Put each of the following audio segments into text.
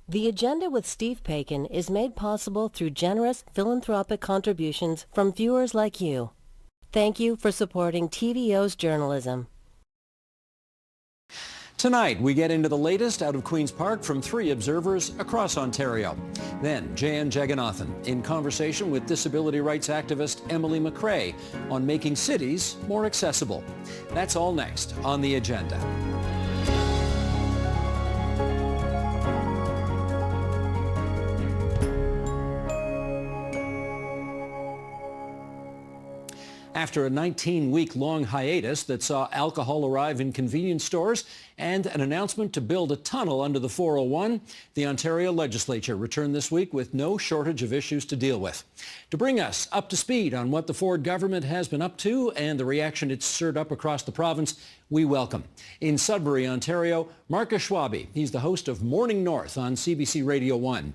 The Agenda with Steve Paikin is made possible through generous philanthropic contributions from viewers like you. Thank you for supporting TVO's journalism. Tonight, we get into the latest out of Queen's Park from 3 observers across Ontario. Then, J.N. Jagannathan in conversation with disability rights activist Emily Macrae on making cities more accessible. That's all next on The Agenda. After a 19-week-long hiatus that saw alcohol arrive in convenience stores and an announcement to build a tunnel under the 401, the Ontario legislature returned this week with no shortage of issues to deal with. To bring us up to speed on what the Ford government has been up to and the reaction it's stirred up across the province, we welcome, in Sudbury, Ontario, Marcus Schwabe. He's the host of Morning North on CBC Radio 1.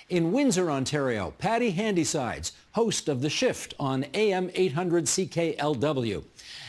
In Windsor, Ontario, Patty Handysides, host of The Shift on AM 800 CKLW.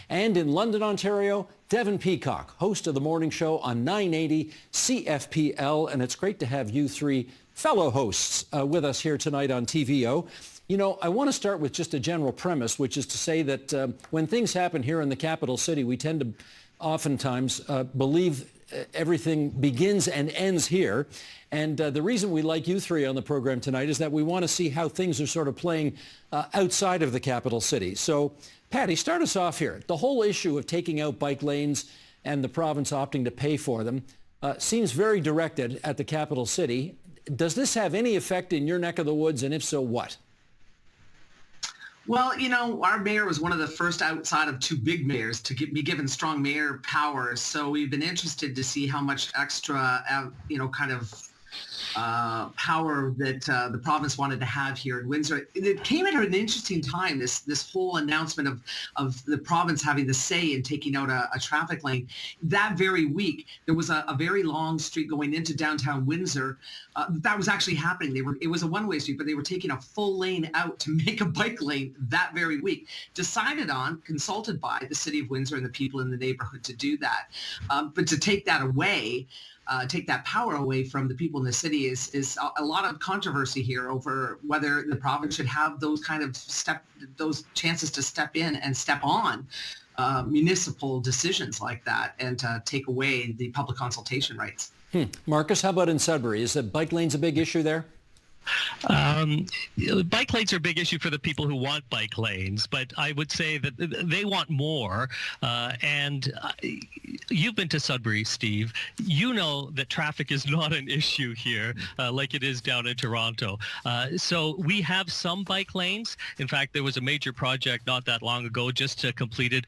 And in London, Ontario, Devin Peacock, host of the morning show on 980 CFPL. And it's great to have you 3 fellow hosts with us here tonight on TVO. You know, I want to start with just a general premise, which is to say that when things happen here in the capital city, we tend to oftentimes believe everything begins and ends here. And the reason we like you 3 on the program tonight is that we want to see how things are sort of playing outside of the capital city. So, Patty, start us off here. The whole issue of taking out bike lanes and the province opting to pay for them seems very directed at the capital city. Does this have any effect in your neck of the woods, and if so, what? Well, you know, our mayor was one of the first outside of 2 big mayors to be given strong mayor powers. So we've been interested to see how much extra, power that the province wanted to have here in Windsor. It came at an interesting time, this whole announcement of the province having the say in taking out a traffic lane. That very week, there was a very long street going into downtown Windsor. That was actually happening. It was a one-way street, but they were taking a full lane out to make a bike lane that very week. Decided on, consulted by the city of Windsor and the people in the neighborhood to do that. But to take that away, take that power away from the people in the city is a lot of controversy here over whether the province should have those kind of those chances to step in and step on municipal decisions like that and take away the public consultation rights. Marcus, how about in Sudbury? Is that bike lanes a big issue there? Bike lanes are a big issue for the people who want bike lanes, but I would say that they want more. You've been to Sudbury, Steve. You know that traffic is not an issue here like it is down in Toronto. So we have some bike lanes. In fact, there was a major project not that long ago just completed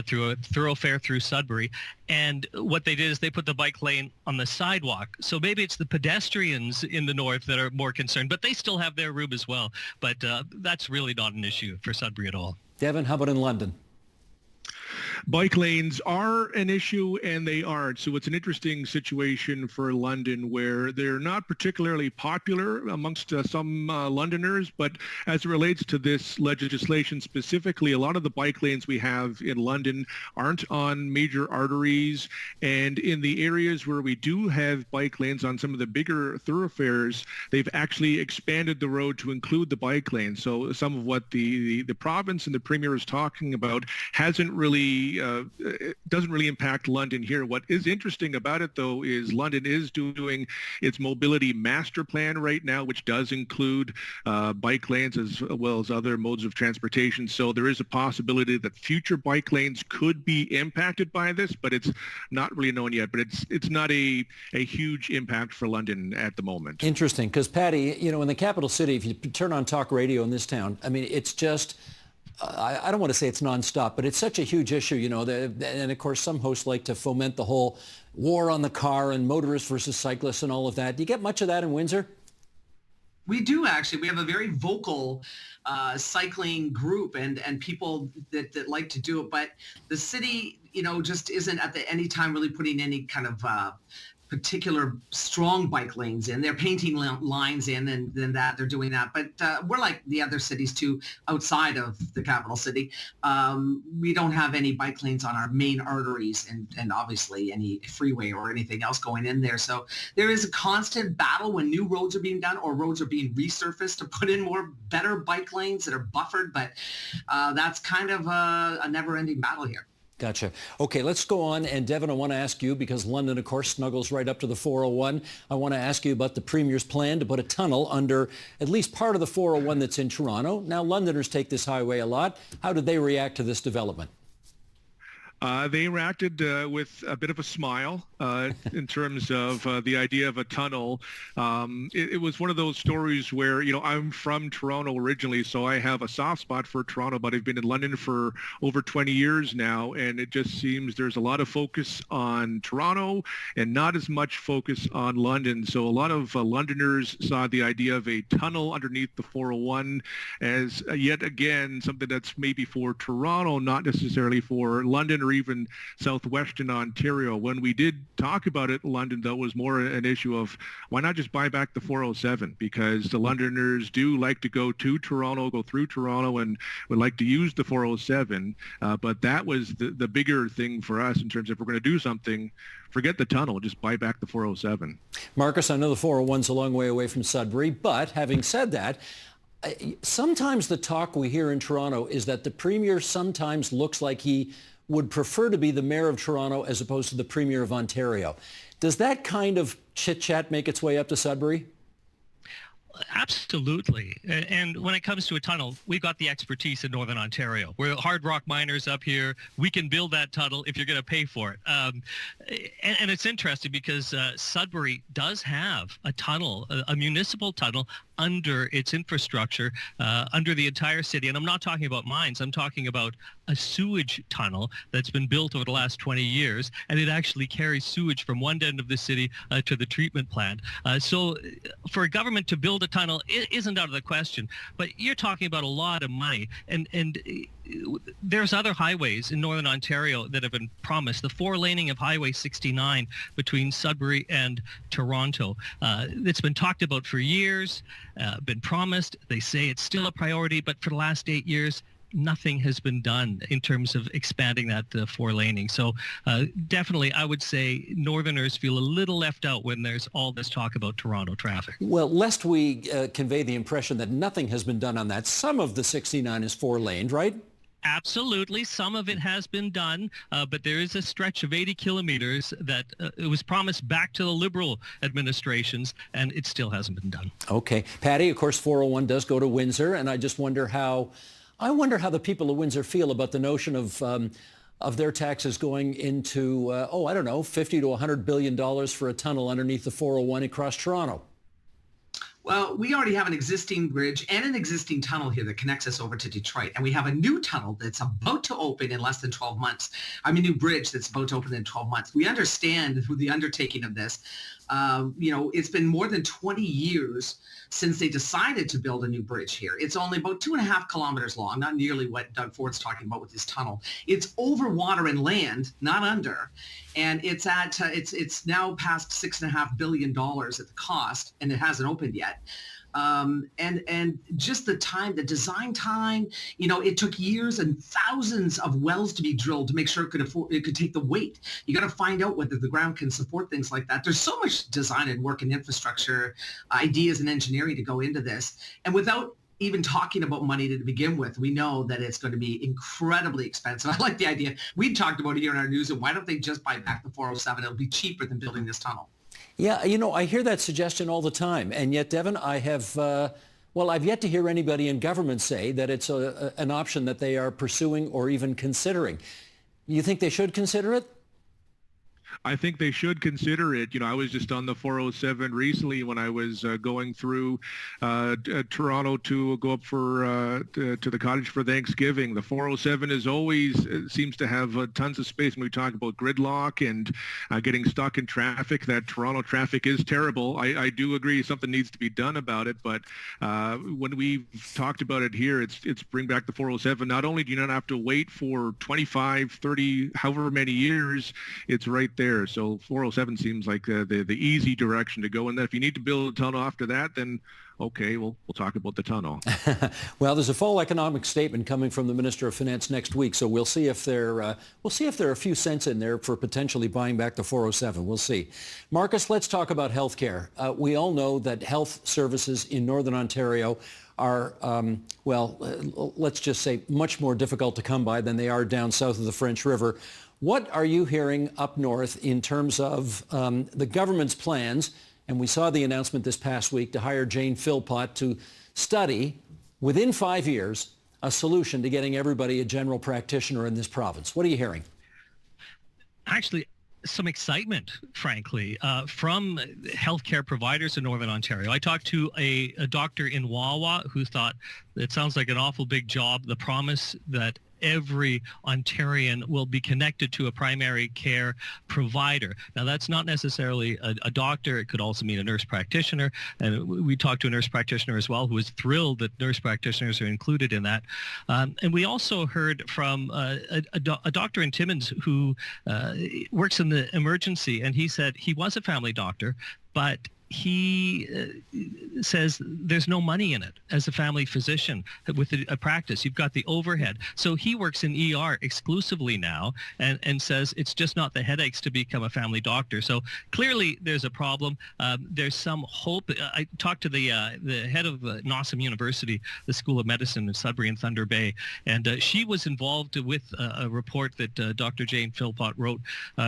through a thoroughfare through Sudbury. And what they did is they put the bike lane on the sidewalk. So maybe it's the pedestrians in the north that are more concerned, but they still have their room as well. But that's really not an issue for Sudbury at all. Devin, how about in London? Bike lanes are an issue and they aren't. So it's an interesting situation for London where they're not particularly popular amongst some Londoners, but as it relates to this legislation specifically, a lot of the bike lanes we have in London aren't on major arteries, and in the areas where we do have bike lanes on some of the bigger thoroughfares, they've actually expanded the road to include the bike lane. So some of what the province and the Premier is talking about hasn't really doesn't really impact London here. What is interesting about it, though, is London is doing its mobility master plan right now, which does include bike lanes as well as other modes of transportation. So there is a possibility that future bike lanes could be impacted by this, but it's not really known yet. But it's not a huge impact for London at the moment. Interesting, because Patty, you know, in the capital city, if you turn on talk radio in this town, I mean, it's just I don't want to say it's nonstop, but it's such a huge issue, you know, and of course some hosts like to foment the whole war on the car and motorists versus cyclists and all of that. Do you get much of that in Windsor? We do, actually. We have a very vocal cycling group and people that like to do it, but the city, you know, just isn't at any time really putting any kind of particular strong bike lanes in. They're painting lines in, and then that they're doing that. But we're like the other cities too, outside of the capital city. We don't have any bike lanes on our main arteries, and obviously any freeway or anything else going in there. So there is a constant battle when new roads are being done or roads are being resurfaced to put in more better bike lanes that are buffered. But that's kind of a never-ending battle here. Gotcha. Okay, let's go on. And Devin, I want to ask you, because London, of course, snuggles right up to the 401. I want to ask you about the Premier's plan to put a tunnel under at least part of the 401 that's in Toronto. Now, Londoners take this highway a lot. How did they react to this development? They reacted with a bit of a smile in terms of the idea of a tunnel. It was one of those stories where, I'm from Toronto originally, so I have a soft spot for Toronto, but I've been in London for over 20 years now, and it just seems there's a lot of focus on Toronto and not as much focus on London. So a lot of Londoners saw the idea of a tunnel underneath the 401 as yet again something that's maybe for Toronto, not necessarily for London or even southwestern Ontario. When we did talk about it in London, though, it was more an issue of why not just buy back the 407, because the Londoners do like to go to Toronto, go through Toronto, and would like to use the 407. But that was the bigger thing for us in terms of if we're going to do something, forget the tunnel, just buy back the 407. Marcus, I know the 401's a long way away from Sudbury, but having said that, sometimes the talk we hear in Toronto is that the Premier sometimes looks like he would prefer to be the Mayor of Toronto as opposed to the Premier of Ontario. Does that kind of chit-chat make its way up to Sudbury? Absolutely. And when it comes to a tunnel, we've got the expertise in Northern Ontario. We're hard rock miners up here. We can build that tunnel if you're going to pay for it. And it's interesting because Sudbury does have a tunnel, a municipal tunnel under its infrastructure, under the entire city. And I'm not talking about mines. I'm talking about a sewage tunnel that's been built over the last 20 years. And it actually carries sewage from one end of the city to the treatment plant. So for a government to build a tunnel, it isn't out of the question. But you're talking about a lot of money. And there's other highways in Northern Ontario that have been promised. The four-laning of Highway 69 between Sudbury and Toronto. It's been talked about for years, been promised. They say it's still a priority, but for the last 8 years, nothing has been done in terms of expanding that four-laning. So definitely, I would say Northerners feel a little left out when there's all this talk about Toronto traffic. Well, lest we convey the impression that nothing has been done on that, some of the 69 is four-laned, right? Absolutely. Some of it has been done, but there is a stretch of 80 kilometers that it was promised back to the Liberal administrations, and it still hasn't been done. Okay. Patty, of course, 401 does go to Windsor, and I just wonder how the people of Windsor feel about the notion of their taxes going into, $50 to $100 billion for a tunnel underneath the 401 across Toronto. Well, we already have an existing bridge and an existing tunnel here that connects us over to Detroit. And we have a new tunnel that's about to open in less than 12 months. New bridge that's about to open in 12 months. We understand the undertaking of this. It's been more than 20 years since they decided to build a new bridge here. It's only about 2.5 kilometers long, not nearly what Doug Ford's talking about with this tunnel. It's over water and land, not under. And it's now past $6.5 billion at the cost, and it hasn't opened yet. And just the design time, it took years and thousands of wells to be drilled to make sure it could take the weight. You got to find out whether the ground can support things like that. There's so much design and work and infrastructure ideas and engineering to go into this. And without even talking about money to begin with, we know that it's going to be incredibly expensive. I like the idea. We talked about it here in our news, and why don't they just buy back the 407? It'll be cheaper than building this tunnel. Yeah, I hear that suggestion all the time. And yet, Devin, I've yet to hear anybody in government say that it's an option that they are pursuing or even considering. You think they should consider it? I think they should consider it. I was just on the 407 recently when I was going through Toronto to go up to the cottage for Thanksgiving. The 407 is always seems to have tons of space. When we talk about gridlock and getting stuck in traffic, that Toronto traffic is terrible. I do agree something needs to be done about it. But when we've talked about it here, it's bring back the 407. Not only do you not have to wait for 25, 30, however many years, it's right there. there. So 407 seems like the easy direction to go. And then if you need to build a tunnel after that, then okay, we'll talk about the tunnel. Well, there's a fall economic statement coming from the Minister of Finance next week, so we'll see if there are a few cents in there for potentially buying back the 407. We'll see. Marcus, let's talk about health care. We all know that health services in Northern Ontario are, let's just say much more difficult to come by than they are down south of the French River. What are you hearing up north in terms of the government's plans? And we saw the announcement this past week to hire Jane Philpott to study, within 5 years, a solution to getting everybody a general practitioner in this province. What are you hearing? Actually, some excitement, frankly, from healthcare providers in Northern Ontario. I talked to a doctor in Wawa who thought it sounds like an awful big job. The promise that every Ontarian will be connected to a primary care provider. Now, that's not necessarily a doctor. It could also mean a nurse practitioner. And we talked to a nurse practitioner as well who was thrilled that nurse practitioners are included in that. And we also heard from a doctor in Timmins who works in the emergency, and he said he was a family doctor, but he says there's no money in it as a family physician with a practice. You've got the overhead. So he works in ER exclusively now and says it's just not the headaches to become a family doctor. So clearly there's a problem. There's some hope. I talked to the head of Nossum University, the School of Medicine in Sudbury and Thunder Bay, and she was involved with a report that Dr. Jane Philpott wrote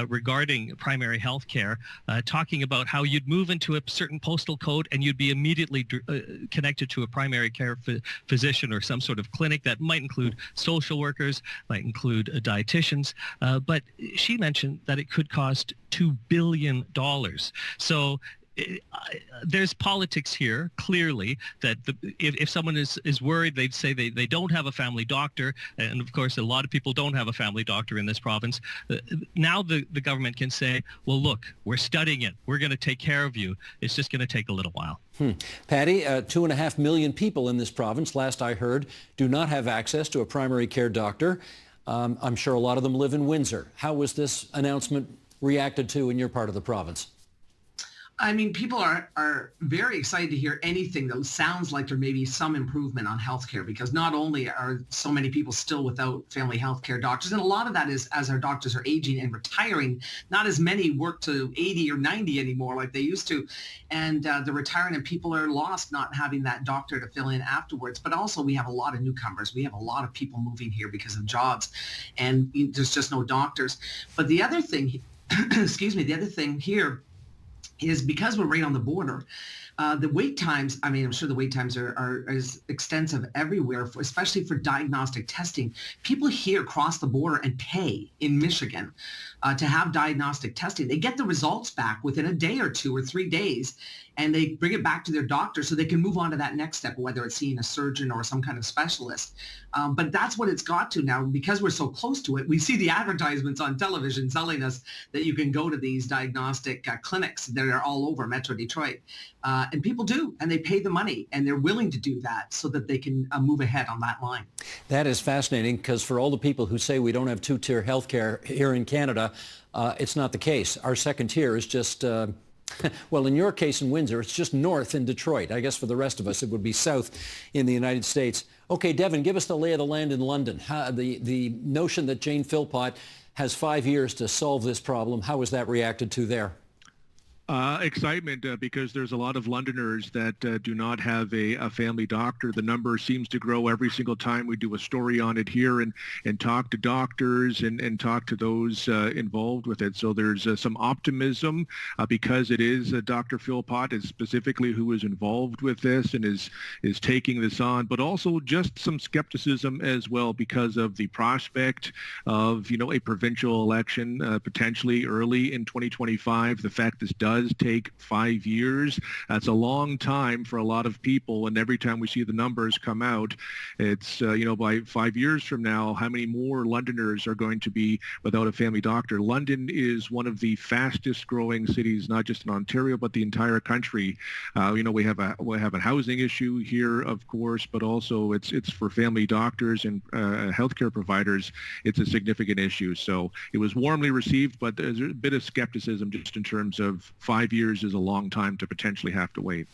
regarding primary health care, talking about how you'd move into a certain postal code and you'd be immediately connected to a primary care physician or some sort of clinic that might include social workers, might include dietitians. But she mentioned that it could cost $2 billion. So there's politics here, clearly, that if someone is worried, they'd say they don't have a family doctor. And of course, a lot of people don't have a family doctor in this province. Now the government can say, well, look, we're studying it. We're going to take care of you. It's just going to take a little while. Patty, 2.5 million people in this province, last I heard, do not have access to a primary care doctor. I'm sure a lot of them live in Windsor. How was this announcement reacted to in your part of the province? I mean, people are very excited to hear anything that sounds like there may be some improvement on healthcare, because not only are so many people still without family healthcare doctors, and a lot of that is as our doctors are aging and retiring, not as many work to 80 or 90 anymore like they used to. And they're retiring and people are lost not having that doctor to fill in afterwards. But also we have a lot of newcomers. We have a lot of people moving here because of jobs, and there's just no doctors. But the other thing, the other thing here is because we're right on the border, the wait times, I mean, I'm sure the wait times are as extensive everywhere, especially for diagnostic testing. People here cross the border and pay in Michigan to have diagnostic testing. They get the results back within a day or 2 or 3 days, and they bring it back to their doctor so they can move on to that next step, whether it's seeing a surgeon or some kind of specialist. But that's what it's got to now. Because we're so close to it, we see the advertisements on television telling us that you can go to these diagnostic clinics that are all over Metro Detroit. And people do, and they pay the money, and they're willing to do that so that they can move ahead on that line. That is fascinating, because for all the people who say we don't have two-tier health care here in Canada, it's not the case. Our second tier is just... well, in your case in Windsor, it's just north in Detroit. I guess for the rest of us, it would be south in the United States. Okay, Devin, give us the lay of the land in London. The notion that Jane Philpott has 5 years to solve this problem, how was that reacted to there? Excitement because there's a lot of Londoners that do not have a family doctor. The number seems to grow every single time we do a story on it here and talk to doctors and talk to those involved with it. So there's some optimism because it is Dr. Philpott is specifically who is involved with this and is taking this on, but also just some skepticism as well because of the prospect of, a provincial election potentially early in 2025. The fact this does does take 5 years. That's a long time for a lot of people, and every time we see the numbers come out, it's, by 5 years from now, how many more Londoners are going to be without a family doctor? London is one of the fastest growing cities, not just in Ontario, but the entire country. We have a housing issue here, of course, but also it's for family doctors and healthcare providers. It's a significant issue. So it was warmly received, but there's a bit of skepticism just in terms of 5 years is a long time to potentially have to wait.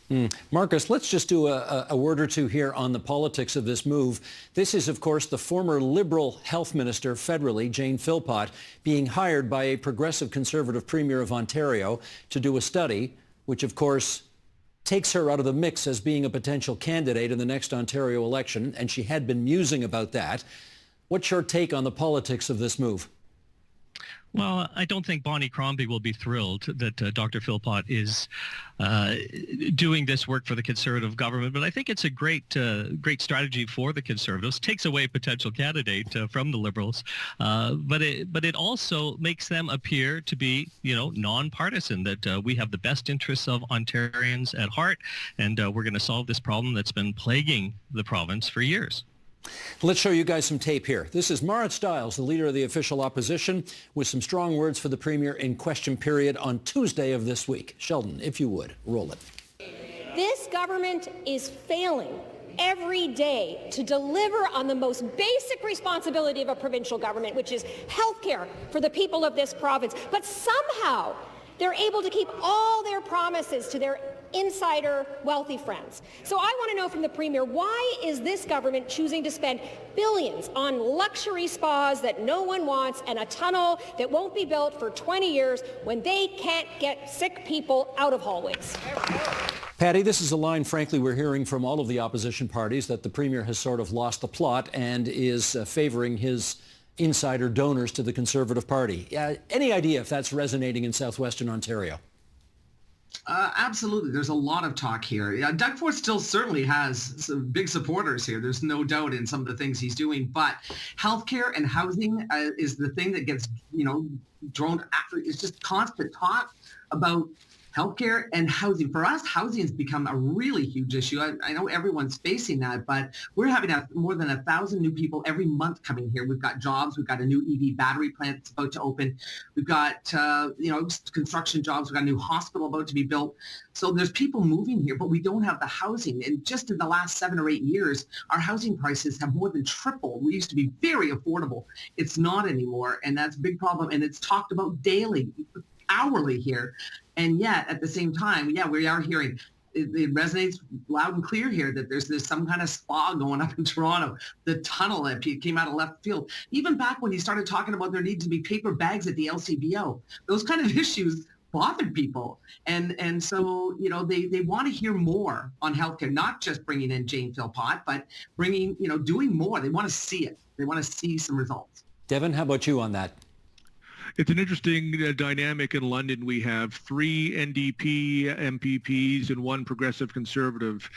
Marcus, let's just do a word or two here on the politics of this move. This is, of course, the former Liberal Health Minister federally, Jane Philpott, being hired by a progressive Conservative Premier of Ontario to do a study, which, of course, takes her out of the mix as being a potential candidate in the next Ontario election, and she had been musing about that. What's your take on the politics of this move? Well, I don't think Bonnie Crombie will be thrilled that Dr. Philpott is doing this work for the Conservative government, but I think it's a great strategy for the Conservatives. Takes away a potential candidate from the Liberals, but it also makes them appear to be, nonpartisan, that we have the best interests of Ontarians at heart, and we're going to solve this problem that's been plaguing the province for years. Let's show you guys some tape here. This is Marit Stiles, the leader of the official opposition, with some strong words for the Premier in question period on Tuesday of this week. Sheldon, if you would, roll it. This government is failing every day to deliver on the most basic responsibility of a provincial government, which is health care for the people of this province. But somehow they're able to keep all their promises to their insider wealthy friends. So I want to know from the Premier, why is this government choosing to spend billions on luxury spas that no one wants and a tunnel that won't be built for 20 years when they can't get sick people out of hallways? Patty, this is a line, frankly, we're hearing from all of the opposition parties, that the Premier has sort of lost the plot and is favoring his insider donors to the Conservative Party. Any idea if that's resonating in southwestern Ontario? Absolutely. There's a lot of talk here. Doug Ford still certainly has some big supporters here. There's no doubt in some of the things he's doing. But healthcare and housing is the thing that gets, drawn after. It's just constant talk about healthcare and housing. For us, housing has become a really huge issue. I know everyone's facing that, but we're having more than 1,000 new people every month coming here. We've got jobs. We've got a new EV battery plant that's about to open. We've got, construction jobs. We've got a new hospital about to be built. So there's people moving here, but we don't have the housing. And just in the last 7 or 8 years, our housing prices have more than tripled. We used to be very affordable. It's not anymore, and that's a big problem. And it's talked about daily, hourly here. And yet, at the same time, we are hearing, it resonates loud and clear here that there's some kind of spa going up in Toronto. The tunnel that came out of left field. Even back when he started talking about there need to be paper bags at the LCBO, those kind of issues bothered people. And so, they want to hear more on healthcare, not just bringing in Jane Philpott, but bringing, doing more. They want to see it. They want to see some results. Devin, how about you on that? It's an interesting dynamic in London. We have 3 NDP MPPs and 1 Progressive Conservative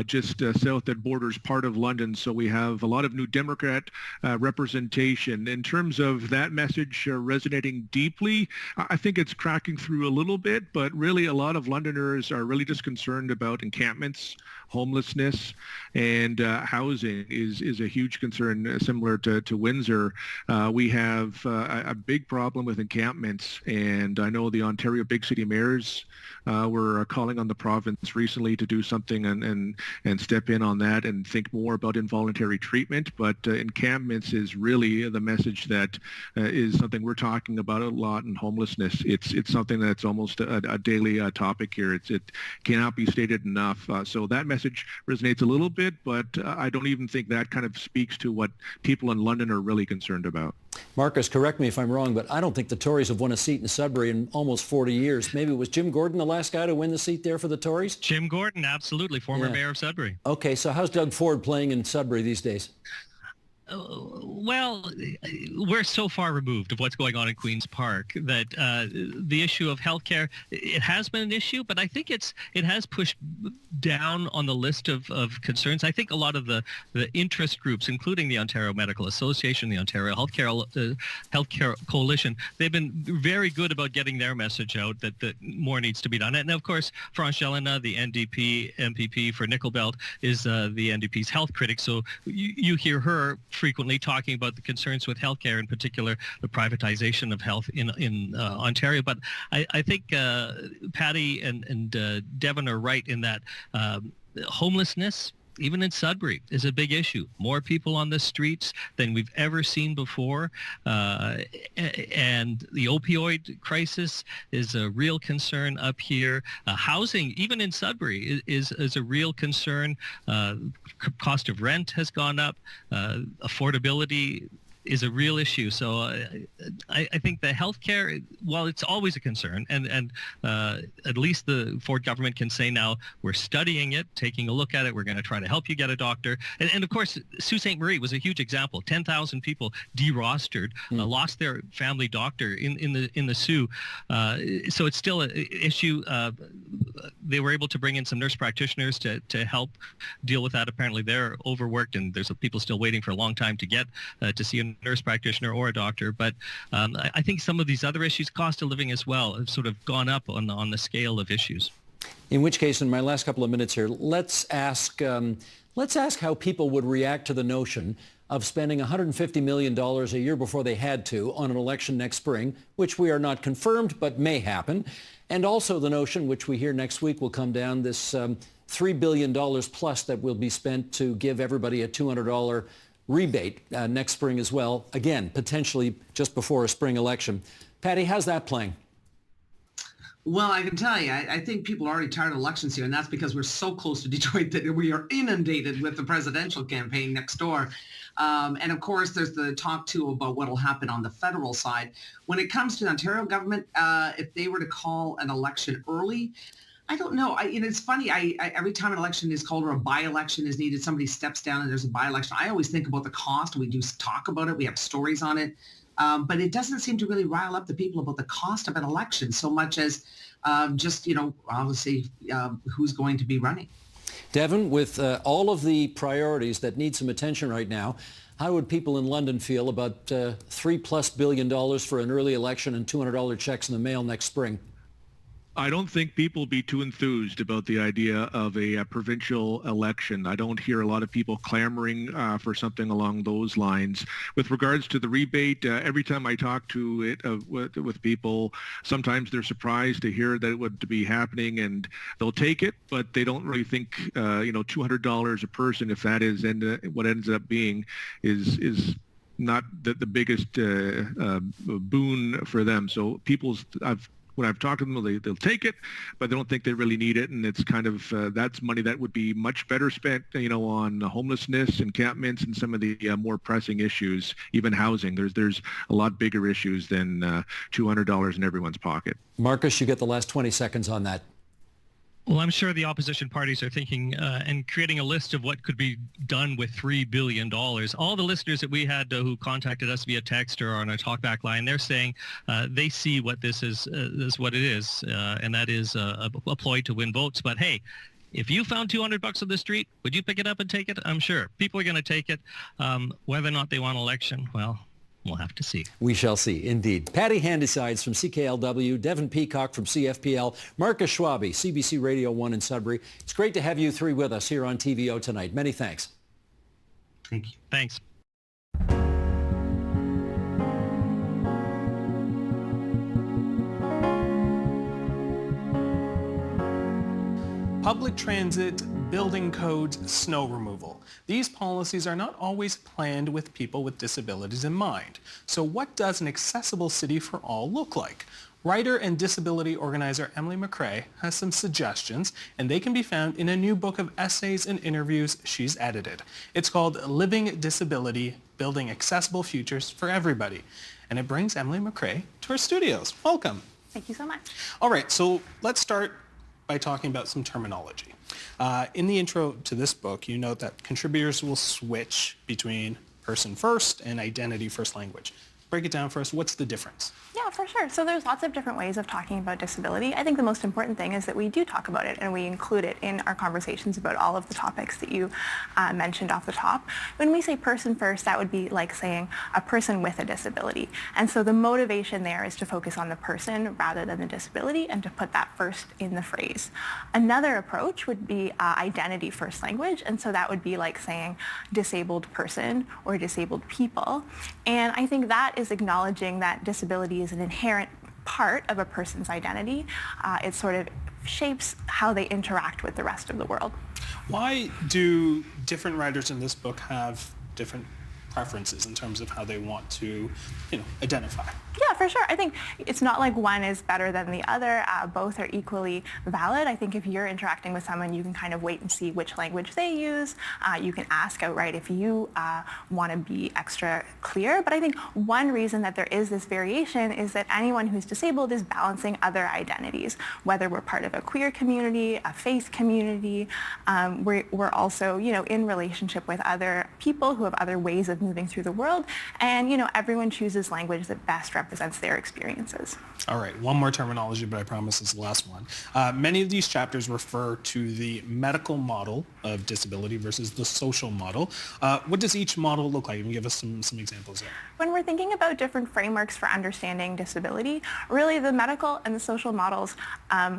just south that borders part of London. So we have a lot of New Democrat representation. In terms of that message resonating deeply, I think it's cracking through a little bit, but really a lot of Londoners are really just concerned about encampments, homelessness, and housing is a huge concern, similar to Windsor. We have a big problem with encampments, and I know the Ontario big city mayors were calling on the province recently to do something and step in on that and think more about involuntary treatment. But encampments is really the message that is something we're talking about a lot in homelessness. It's something that's almost a daily topic here. It cannot be stated enough. So that message resonates a little bit, but I don't even think that kind of speaks to what people in London are really concerned about. Marcus, correct me if I'm wrong, but I don't think the Tories have won a seat in Sudbury in almost 40 years. Maybe it was Jim Gordon the last guy to win the seat there for the Tories? Jim Gordon, absolutely, former mayor of Sudbury. Okay, so how's Doug Ford playing in Sudbury these days? Well, we're so far removed of what's going on in Queen's Park that the issue of healthcare, it has been an issue, but I think it has pushed down on the list of concerns. I think a lot of the interest groups, including the Ontario Medical Association, the Ontario Healthcare Coalition, they've been very good about getting their message out that more needs to be done. And of course, France Jelena, the NDP MPP for Nickel Belt, is the NDP's health critic. So you hear her frequently talking about the concerns with healthcare, in particular the privatization of health in Ontario. But I think Patty and Devon are right in that homelessness, even in Sudbury, is a big issue. More people on the streets than we've ever seen before. And the opioid crisis is a real concern up here. Housing, even in Sudbury, is a real concern. Cost of rent has gone up. Affordability is a real issue. So I think the healthcare, while it's always a concern, and at least the Ford government can say now, we're studying it, taking a look at it, we're going to try to help you get a doctor. And of course, Sault Ste. Marie was a huge example. 10,000 people derostered, lost their family doctor in the Soo. So it's still an issue. They were able to bring in some nurse practitioners to help deal with that. Apparently they're overworked, and there's people still waiting for a long time to get to see a nurse practitioner or a doctor. But I think some of these other issues, cost of living as well, have sort of gone up on the scale of issues. In which case, in my last couple of minutes here, let's ask how people would react to the notion of spending $150 million a year before they had to on an election next spring, which we are not confirmed but may happen. And also the notion, which we hear next week will come down, this $3 billion plus that will be spent to give everybody a $200 rebate next spring as well, again, potentially just before a spring election. Patty, how's that playing? Well, I can tell you, I think people are already tired of elections here, and that's because we're so close to Detroit that we are inundated with the presidential campaign next door. And of course, there's the talk, too, about what will happen on the federal side. When it comes to the Ontario government, if they were to call an election early, I don't know. It's funny. Every time an election is called or a by-election is needed, somebody steps down and there's a by-election. I always think about the cost. We do talk about it. We have stories on it. But it doesn't seem to really rile up the people about the cost of an election so much as just, obviously, who's going to be running. Devon, with all of the priorities that need some attention right now, how would people in London feel about $3+ billion for an early election and $200 checks in the mail next spring? I don't think people will be too enthused about the idea of a provincial election. I don't hear a lot of people clamoring for something along those lines. With regards to the rebate, every time I talk to it with people, sometimes they're surprised to hear that it would be happening, and they'll take it, but they don't really think, $200 a person, if that is what ends up being, is not the biggest boon for them. So when I've talked to them, they'll take it, but they don't think they really need it. And it's kind of, that's money that would be much better spent, on homelessness, encampments, and some of the more pressing issues, even housing. There's a lot bigger issues than $200 in everyone's pocket. Marcus, you get the last 20 seconds on that. Well, I'm sure the opposition parties are thinking and creating a list of what could be done with $3 billion. All the listeners that we had who contacted us via text or on a talkback line, they're saying they see what this is what it is, and that is a ploy to win votes. But hey, if you found $200 on the street, would you pick it up and take it? I'm sure people are going to take it. Whether or not they want an election, well, we'll have to see. We shall see, indeed. Patty Handysides from CKLW, Devon Peacock from CFPL, Marcus Schwabe, CBC Radio 1 in Sudbury. It's great to have you three with us here on TVO tonight. Many thanks. Thank you. Thanks. Public transit, building codes, snow removal. These policies are not always planned with people with disabilities in mind. So what does an accessible city for all look like? Writer and disability organizer Emily Macrae has some suggestions, and they can be found in a new book of essays and interviews she's edited. It's called Living Disability, Building Accessible Futures for Everybody. And it brings Emily Macrae to our studios. Welcome. Thank you so much. All right, so let's start by talking about some terminology. In the intro to this book, you note that contributors will switch between person first and identity first language. Break it down for us. What's the difference? Yeah, for sure. So there's lots of different ways of talking about disability. I think the most important thing is that we do talk about it and we include it in our conversations about all of the topics that you mentioned off the top. When we say person first, that would be like saying a person with a disability. And so the motivation there is to focus on the person rather than the disability and to put that first in the phrase. Another approach would be identity first language. And so that would be like saying disabled person or disabled people. And I think that is acknowledging that disability is an inherent part of a person's identity. It sort of shapes how they interact with the rest of the world. Why do different writers in this book have different preferences in terms of how they want to, identify? Yeah, for sure. I think it's not like one is better than the other. Both are equally valid. I think if you're interacting with someone, you can kind of wait and see which language they use. You can ask outright if you want to be extra clear. But I think one reason that there is this variation is that anyone who's disabled is balancing other identities, whether we're part of a queer community, a faith community. We're also, in relationship with other people who have other ways of moving through the world. And, everyone chooses language that best represents their experiences. All right, one more terminology, but I promise it's the last one. Many of these chapters refer to the medical model of disability versus the social model. What does each model look like? Can you give us some examples there? When we're thinking about different frameworks for understanding disability, really the medical and the social models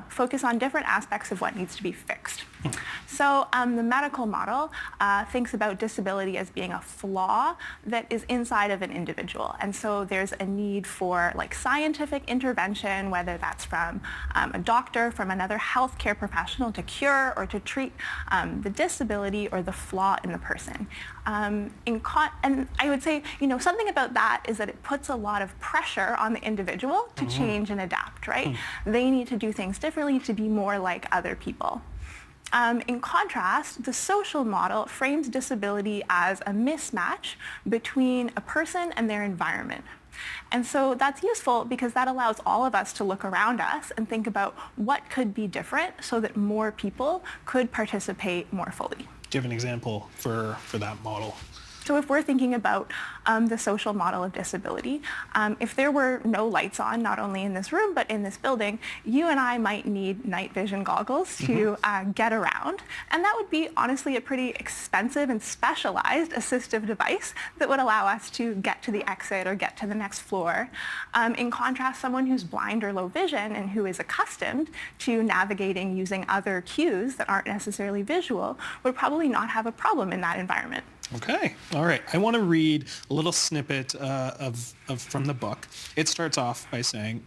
focus on different aspects of what needs to be fixed. So the medical model thinks about disability as being a flaw that is inside of an individual. And so there's a need for scientific intervention, whether that's from a doctor, from another healthcare professional to cure or to treat the disability or the flaw in the person. And I would say, something about that is that it puts a lot of pressure on the individual to change and adapt, right? They need to do things differently to be more like other people. In contrast, the social model frames disability as a mismatch between a person and their environment. And so that's useful because that allows all of us to look around us and think about what could be different so that more people could participate more fully. Do you have an example for that model? So if we're thinking about the social model of disability, if there were no lights on, not only in this room, but in this building, you and I might need night vision goggles to get around. And that would be honestly a pretty expensive and specialized assistive device that would allow us to get to the exit or get to the next floor. In contrast, someone who's blind or low vision and who is accustomed to navigating using other cues that aren't necessarily visual would probably not have a problem in that environment. Okay. All right. I want to read a little snippet from the book. It starts off by saying,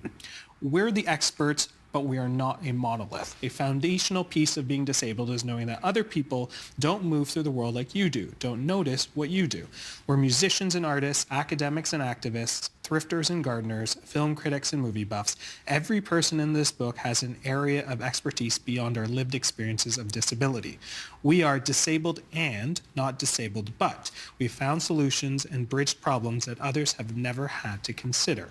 "We're the experts, but we are not a monolith. A foundational piece of being disabled is knowing that other people don't move through the world like you do, don't notice what you do. We're musicians and artists, academics and activists, thrifters and gardeners, film critics and movie buffs. Every person in this book has an area of expertise beyond our lived experiences of disability. We are disabled and not disabled, but we've found solutions and bridged problems that others have never had to consider."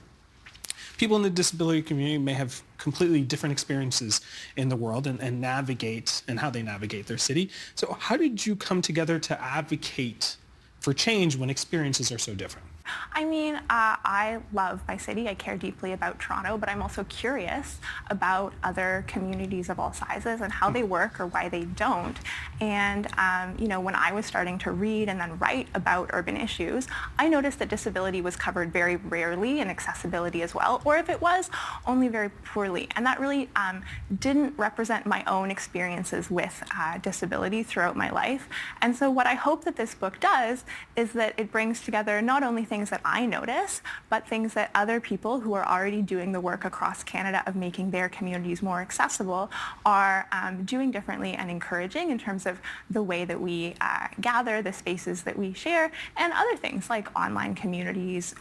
People in the disability community may have completely different experiences in the world and navigate and how they navigate their city. So how did you come together to advocate for change when experiences are so different? I mean, I love my city. I care deeply about Toronto, but I'm also curious about other communities of all sizes and how they work or why they don't. And, when I was starting to read and then write about urban issues, I noticed that disability was covered very rarely and accessibility as well, or if it was, only very poorly. And that really didn't represent my own experiences with disability throughout my life. And so what I hope that this book does is that it brings together not only things that I notice, but things that other people who are already doing the work across Canada of making their communities more accessible are doing differently and encouraging in terms of the way that we gather, the spaces that we share, and other things like online communities,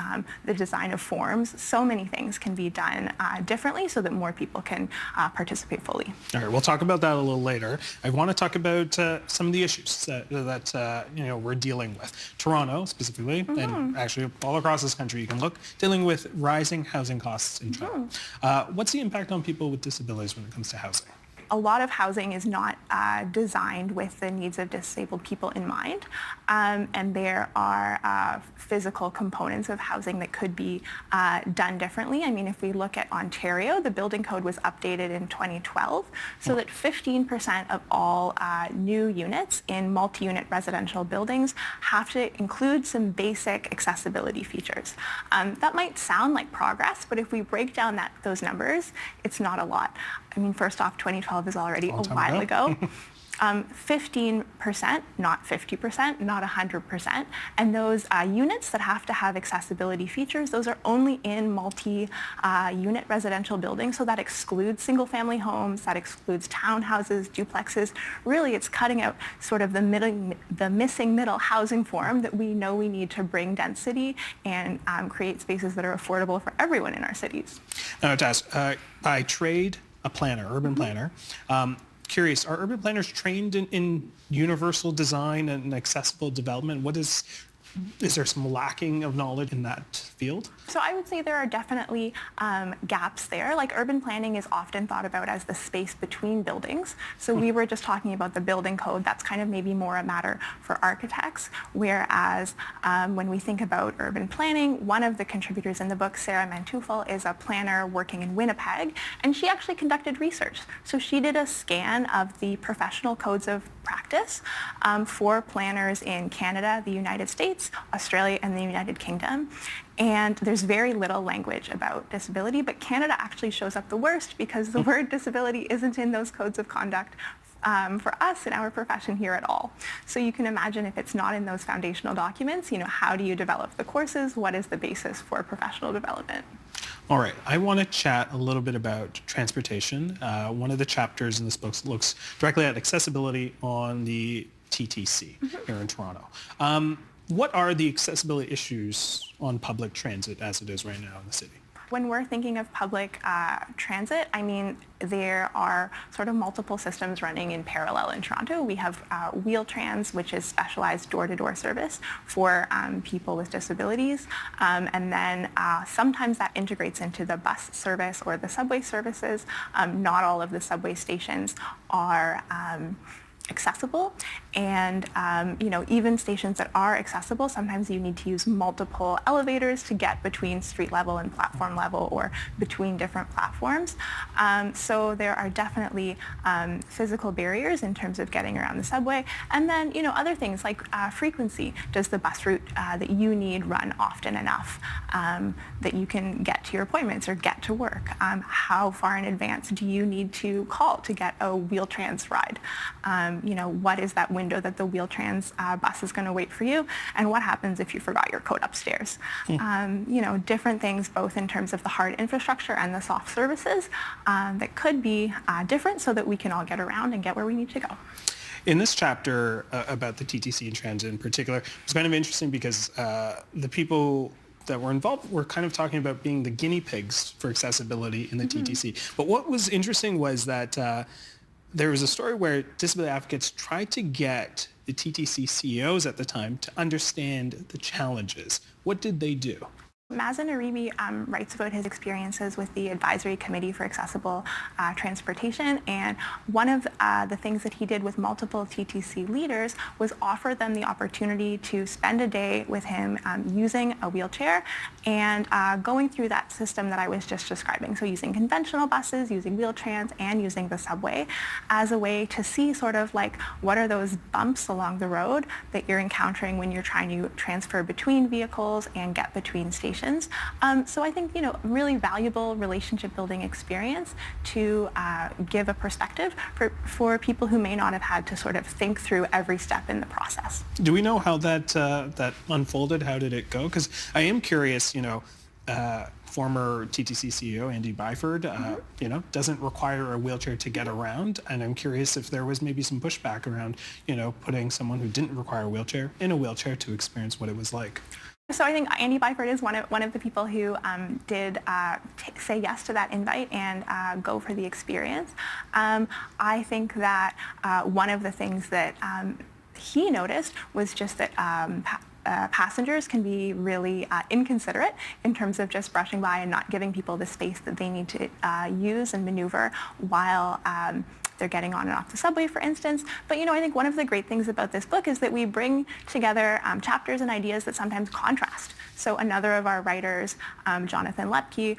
the design of forms. So many things can be done differently so that more people can participate fully. All right, we'll talk about that a little later. I want to talk about some of the issues that we're dealing with. Toronto specifically, and actually all across this country you can look, dealing with rising housing costs in Toronto. What's the impact on people with disabilities when it comes to housing? a lot of housing is not designed with the needs of disabled people in mind. And there are physical components of housing that could be done differently. I mean, if we look at Ontario, the building code was updated in 2012 so that 15% of all new units in multi-unit residential buildings have to include some basic accessibility features. That might sound like progress, but if we break down those numbers, it's not a lot. I mean, first off, 2012 is already a while ago. 15%, not 50%, not 100%. And those units that have to have accessibility features, those are only in multi-unit residential buildings. So that excludes single-family homes, that excludes townhouses, duplexes. Really, it's cutting out sort of the missing middle housing form that we know we need to bring density and create spaces that are affordable for everyone in our cities. Now, to ask, by trade, a planner, urban planner. Curious, are urban planners trained in universal design and accessible development? Is there some lacking of knowledge in that field? So I would say there are definitely gaps there. Like urban planning is often thought about as the space between buildings. So we were just talking about the building code. That's kind of maybe more a matter for architects. Whereas when we think about urban planning, one of the contributors in the book, Sarah Mantufel, is a planner working in Winnipeg, and she actually conducted research. So she did a scan of the professional codes of practice for planners in Canada, the United States, Australia, and the United Kingdom. And there's very little language about disability, but Canada actually shows up the worst because the word disability isn't in those codes of conduct for us in our profession here at all. So you can imagine if it's not in those foundational documents, how do you develop the courses? What is the basis for professional development? All right, I want to chat a little bit about transportation. One of the chapters in this book looks directly at accessibility on the TTC here in Toronto. What are the accessibility issues on public transit as it is right now in the city? When we're thinking of public transit, I mean, there are sort of multiple systems running in parallel in Toronto. We have Wheel-Trans, which is specialized door-to-door service for people with disabilities. And then sometimes that integrates into the bus service or the subway services. Not all of the subway stations are accessible, and even stations that are accessible, sometimes you need to use multiple elevators to get between street level and platform level or between different platforms. So there are definitely physical barriers in terms of getting around the subway, and then other things like frequency. Does the bus route that you need run often enough that you can get to your appointments or get to work? How far in advance do you need to call to get a Wheel-Trans ride? What is that window that the Wheel-Trans bus is going to wait for you? And what happens if you forgot your coat upstairs? Different things both in terms of the hard infrastructure and the soft services that could be different so that we can all get around and get where we need to go. In this chapter about the TTC and transit in particular, it's kind of interesting because the people that were involved were kind of talking about being the guinea pigs for accessibility in the TTC. But what was interesting was that there was a story where disability advocates tried to get the TTC CEOs at the time to understand the challenges. What did they do? Mazen Aribi writes about his experiences with the Advisory Committee for Accessible Transportation, and one of the things that he did with multiple TTC leaders was offer them the opportunity to spend a day with him using a wheelchair and going through that system that I was just describing. So using conventional buses, using Wheel-Trans, and using the subway as a way to see sort of like what are those bumps along the road that you're encountering when you're trying to transfer between vehicles and get between stations. So I think, really valuable relationship building experience to give a perspective for people who may not have had to sort of think through every step in the process. Do we know how that unfolded? How did it go? Because I am curious, former TTC CEO Andy Byford, doesn't require a wheelchair to get around. And I'm curious if there was maybe some pushback around, putting someone who didn't require a wheelchair in a wheelchair to experience what it was like. So I think Andy Byford is one of the people who did say yes to that invite and go for the experience. I think that one of the things that he noticed was just that passengers can be really inconsiderate in terms of just brushing by and not giving people the space that they need to use and maneuver while they're getting on and off the subway, for instance. But, I think one of the great things about this book is that we bring together chapters and ideas that sometimes contrast. So another of our writers, Jonathan Lepke,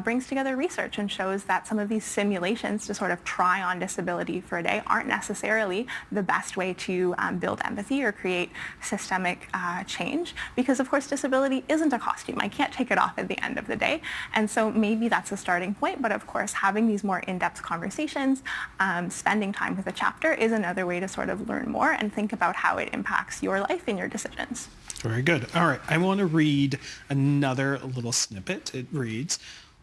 brings together research and shows that some of these simulations to sort of try on disability for a day aren't necessarily the best way to build empathy or create systemic change, because of course disability isn't a costume. I can't take it off at the end of the day. And so maybe that's a starting point, but of course having these more in-depth conversations, spending time with a chapter is another way to sort of learn more and think about how it impacts your life and your decisions. Very good. All right. I want to read another little snippet. It reads,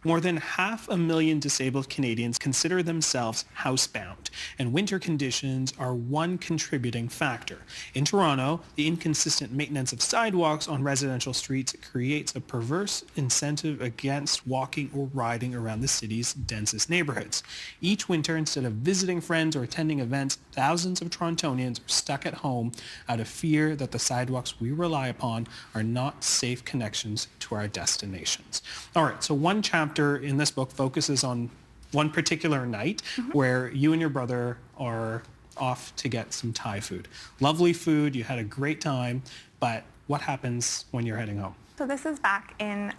more than 500,000 disabled Canadians consider themselves housebound, and winter conditions are one contributing factor. In Toronto, the inconsistent maintenance of sidewalks on residential streets creates a perverse incentive against walking or riding around the city's densest neighborhoods. Each winter, instead of visiting friends or attending events, thousands of Torontonians are stuck at home out of fear that the sidewalks we rely upon are not safe connections to our destinations. All right, so one chapter in this book focuses on one particular night where you and your brother are off to get some Thai food. Lovely food, you had a great time, but what happens when you're heading home? So this is back in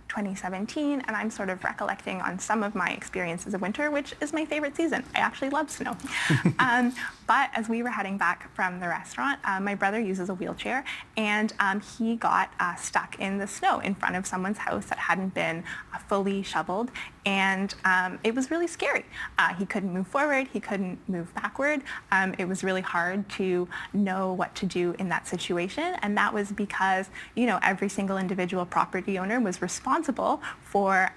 2017, and I'm sort of recollecting on some of my experiences of winter, which is my favorite season. I actually love snow. But as we were heading back from the restaurant, my brother uses a wheelchair, and he got stuck in the snow in front of someone's house that hadn't been fully shoveled, and it was really scary. He couldn't move forward, he couldn't move backward. It was really hard to know what to do in that situation, and that was because, every single individual property owner was responsible for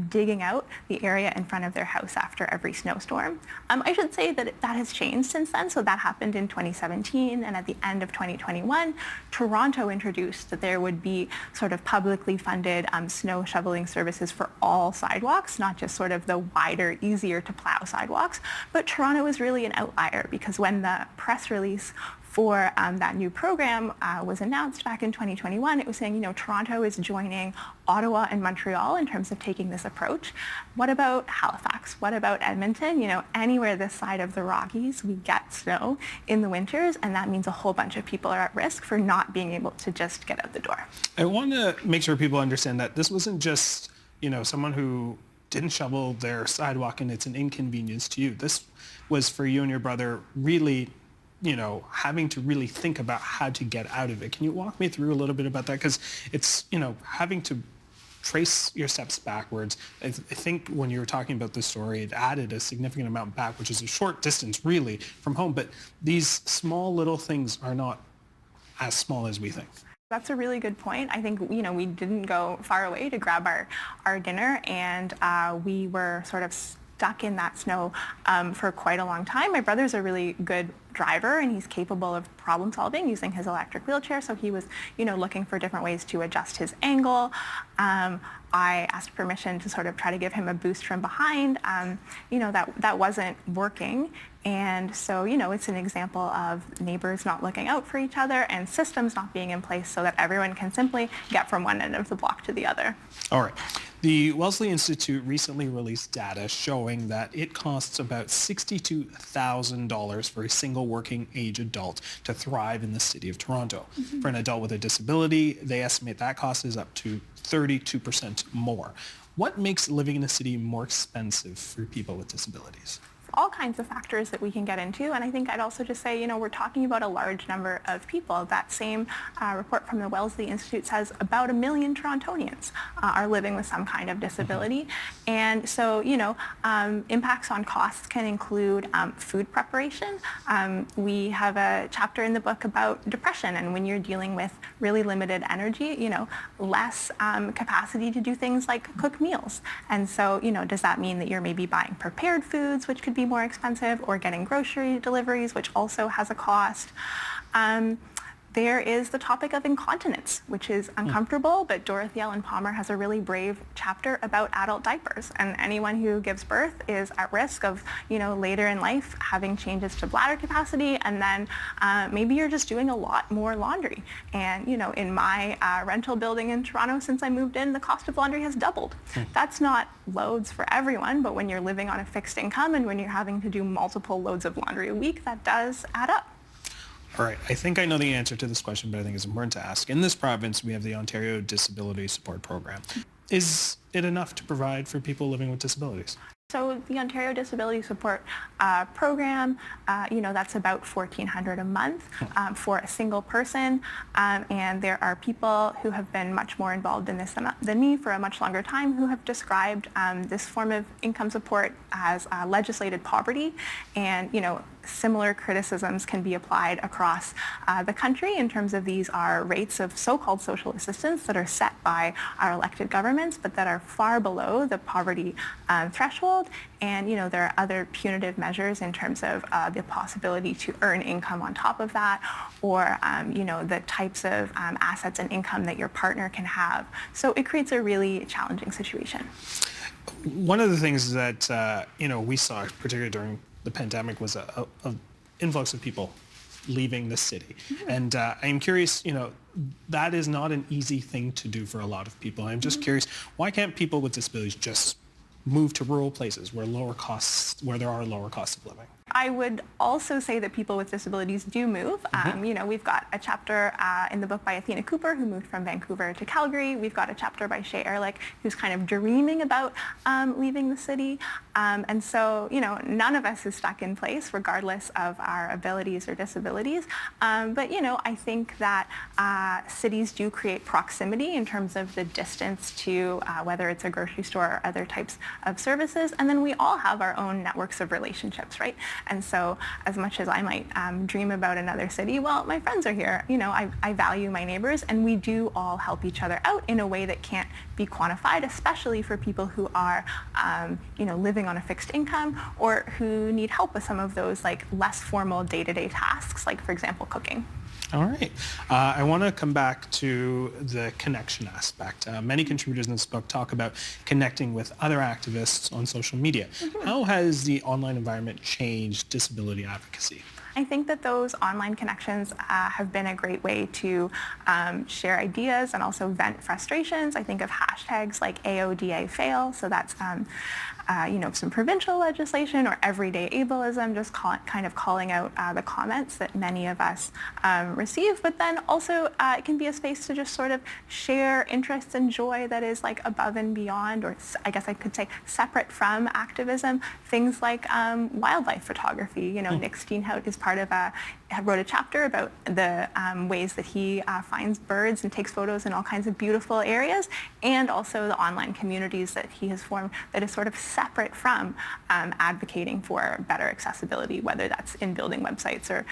digging out the area in front of their house after every snowstorm. I should say that that has changed since then. So that happened in 2017, and at the end of 2021, Toronto introduced that there would be sort of publicly funded snow shoveling services for all sidewalks, not just sort of the wider, easier to plow sidewalks. But Toronto is really an outlier, because when the press release for that new program was announced back in 2021, it was saying, Toronto is joining Ottawa and Montreal in terms of taking this approach. What about Halifax? What about Edmonton? Anywhere this side of the Rockies, we get snow in the winters, and that means a whole bunch of people are at risk for not being able to just get out the door. I want to make sure people understand that this wasn't just, someone who didn't shovel their sidewalk and it's an inconvenience to you. This was for you and your brother really having to really think about how to get out of it. Can you walk me through a little bit about that? Because it's, having to trace your steps backwards. I think when you were talking about this story, it added a significant amount back, which is a short distance really from home. But these small little things are not as small as we think. That's a really good point. I think, we didn't go far away to grab our dinner, and we were sort of stuck in that snow for quite a long time. My brother's a really good driver, and he's capable of problem solving using his electric wheelchair. So he was, looking for different ways to adjust his angle. I asked permission to sort of try to give him a boost from behind. That wasn't working. And so, it's an example of neighbors not looking out for each other and systems not being in place so that everyone can simply get from one end of the block to the other. All right. The Wellesley Institute recently released data showing that it costs about $62,000 for a single working age adult to thrive in the city of Toronto. Mm-hmm. For an adult with a disability, they estimate that cost is up to 32% more. What makes living in a city more expensive for people with disabilities? All kinds of factors that we can get into. And I think I'd also just say, we're talking about a large number of people. That same report from the Wellesley Institute says about 1 million Torontonians are living with some kind of disability. And so, impacts on costs can include food preparation. We have a chapter in the book about depression, and when you're dealing with really limited energy, less capacity to do things like cook meals. And so, does that mean that you're maybe buying prepared foods, which could be more expensive, or getting grocery deliveries, which also has a cost? There is the topic of incontinence, which is uncomfortable, but Dorothy Ellen Palmer has a really brave chapter about adult diapers. And anyone who gives birth is at risk of, later in life having changes to bladder capacity, and then maybe you're just doing a lot more laundry. And, in my rental building in Toronto, since I moved in, the cost of laundry has doubled. That's not loads for everyone, but when you're living on a fixed income and when you're having to do multiple loads of laundry a week, that does add up. All right, I think I know the answer to this question, but I think it's important to ask. In this province, we have the Ontario Disability Support Program. Is it enough to provide for people living with disabilities? So the Ontario Disability Support Program, that's about $1,400 a month for a single person. And there are people who have been much more involved in this than me for a much longer time who have described this form of income support as legislated poverty. And, similar criticisms can be applied across the country in terms of these are rates of so-called social assistance that are set by our elected governments, but that are far below the poverty threshold. And, there are other punitive measures in terms of the possibility to earn income on top of that, or, the types of assets and income that your partner can have. So it creates a really challenging situation. One of the things that, we saw, particularly during the pandemic, was a influx of people leaving the city. And I'm curious, that is not an easy thing to do for a lot of people. I'm just curious, why can't people with disabilities just move to rural places where there are lower costs of living? I would also say that people with disabilities do move. We've got a chapter in the book by Athena Cooper, who moved from Vancouver to Calgary. We've got a chapter by Shay Ehrlich, who's kind of dreaming about leaving the city. And so, none of us is stuck in place, regardless of our abilities or disabilities. But, I think that cities do create proximity in terms of the distance to whether it's a grocery store or other types of services. And then we all have our own networks of relationships, right? And so as much as I might dream about another city, well, my friends are here. I value my neighbors, and we do all help each other out in a way that can't be quantified, especially for people who are, living on a fixed income or who need help with some of those less formal day-to-day tasks, like, for example, cooking. All right. I want to come back to the connection aspect. Many contributors in this book talk about connecting with other activists on social media. How has the online environment changed disability advocacy? I think that those online connections have been a great way to share ideas and also vent frustrations. I think of hashtags like AODA fail, so that's some provincial legislation, or everyday ableism, just kind of calling out the comments that many of us receive. But then also it can be a space to just sort of share interests and joy that is above and beyond, or I guess I could say separate from activism. Things like wildlife photography. Nick Steenhout is part of wrote a chapter about the ways that he finds birds and takes photos in all kinds of beautiful areas, and also the online communities that he has formed that is sort of separate from advocating for better accessibility, whether that's in building websites or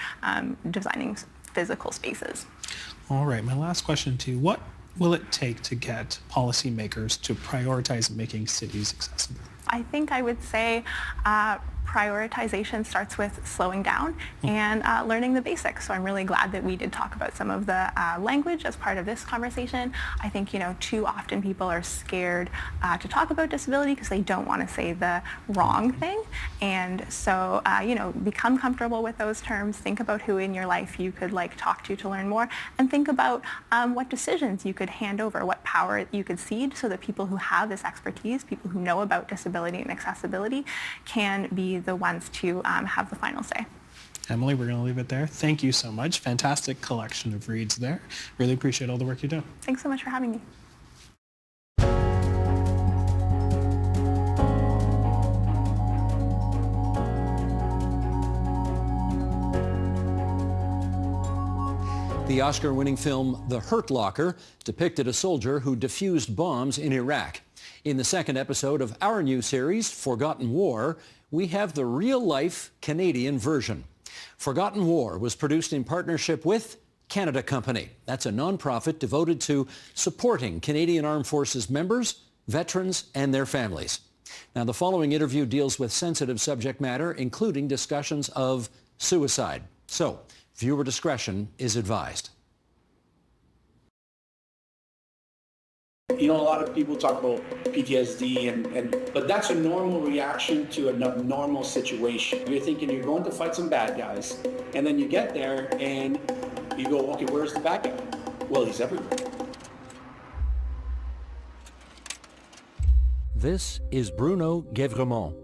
designing physical spaces. All right, my last question to you. What will it take to get policymakers to prioritize making cities accessible? I think I would say prioritization starts with slowing down and learning the basics. So I'm really glad that we did talk about some of the language as part of this conversation. I think, too often people are scared to talk about disability because they don't want to say the wrong thing. And so, become comfortable with those terms. Think about who in your life you could talk to learn more, and think about what decisions you could hand over, what power you could cede, so that people who have this expertise, people who know about disability and accessibility, can be the ones to have the final say. Emily, we're going to leave it there. Thank you so much. Fantastic collection of reads there. Really appreciate all the work you're doing. Thanks so much for having me. The Oscar-winning film The Hurt Locker depicted a soldier who defused bombs in Iraq. In the second episode of our new series, Forgotten War, we have the real-life Canadian version. Forgotten War was produced in partnership with Canada Company. That's a nonprofit devoted to supporting Canadian Armed Forces members, veterans, and their families. Now, the following interview deals with sensitive subject matter, including discussions of suicide. So, viewer discretion is advised. You know, a lot of people talk about PTSD, but that's a normal reaction to an abnormal situation. You're thinking you're going to fight some bad guys, and then you get there and you go, okay, where's the bad guy? Well, he's everywhere. This is Bruno Guévremont.